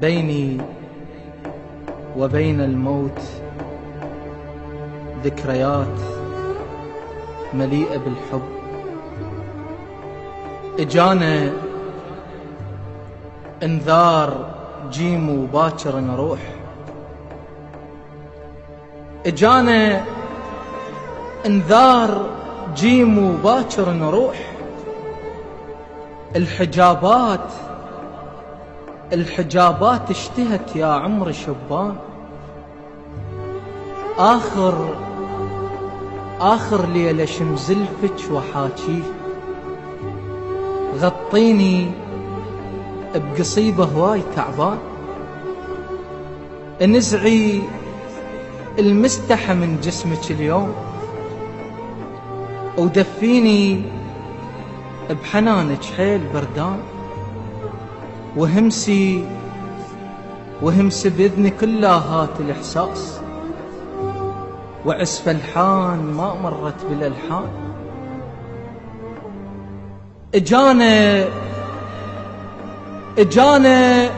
بيني وبين الموت ذكريات مليئة بالحب. اجانا انذار جيمو باكر نروح، اجانا انذار جيمو باكر نروح. الحجابات اشتهت يا عمر شبان. آخر ليلة شمزلفك وحاكيه، غطيني بقصيبة هواي تعبان. نزعي المستحى من جسمك اليوم، ودفيني بحنانك حيل بردان. وهمسي بإذني كلها هات الإحساس، وعسف الحان ما مرت بالألحان. اجانا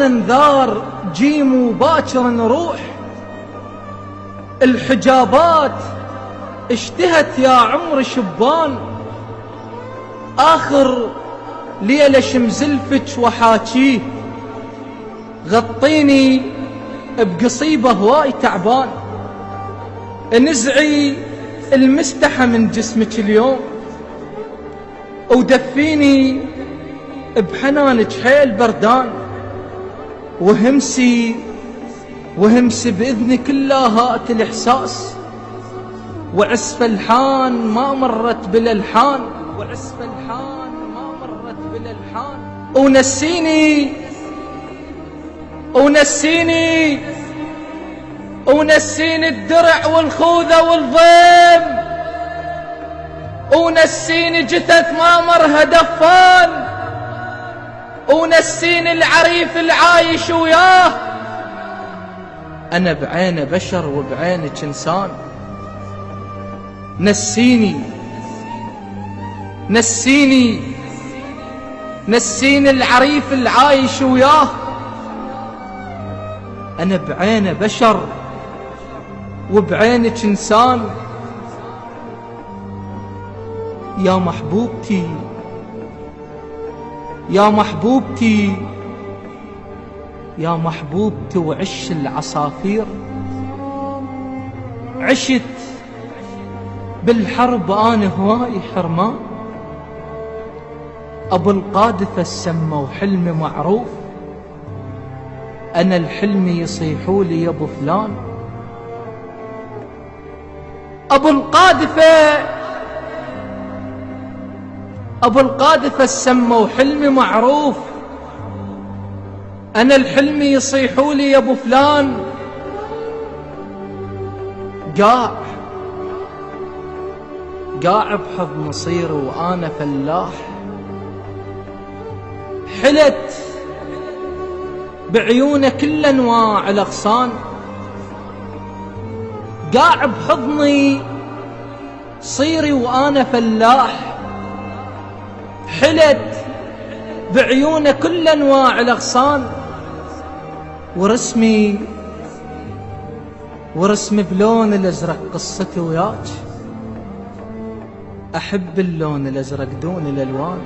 انذار جيمو باكر نروح. الحجابات اشتهت يا عمر شبان. آخر ليلة شمزلفك وحاكيه، غطيني بقصيبة هواي تعبان. نزعي المستحى من جسمك اليوم، ودفيني بحنانك حيل بردان. وهمسي بإذني كلها هات الإحساس، وعسف الحان ما مرت بالألحان. ونسيني الدرع والخوذة والضيم، ونسيني جثث ما مرها دفان، ونسيني العريف العايش وياه. أنا بعينه بشر وبعينك إنسان. نسيني العريف العايش وياه. أنا بعينه بشر وبعينك إنسان. يا محبوبتي وعش العصافير. عشت بالحرب أنا هواي حرمان. أبو القاذفة السمة وحلمي معروف. أنا الحلم يصيحولي يا أبو فلان. أبو القاذفة السمة وحلمي معروف. أنا الحلم يصيحولي يا أبو فلان. قاع بحضن صير وأنا فلاح. حلت بعيونه كل أنواع الأغصان. قاع بحضني صيري وأنا فلاح. حلت بعيونه كل أنواع الأغصان. ورسمي بلون الأزرق قصتي وياك. أحب اللون الأزرق دون الألوان.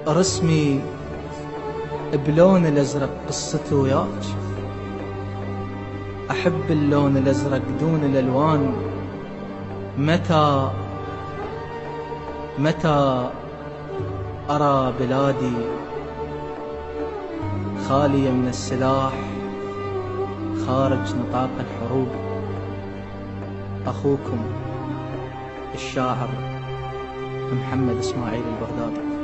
رسمي بلون الأزرق قصتي وياك. أحب اللون الأزرق دون الألوان. متى أرى بلادي خالية من السلاح خارج نطاق الحروب. أخوكم الشاعر محمد إسماعيل البغدادي.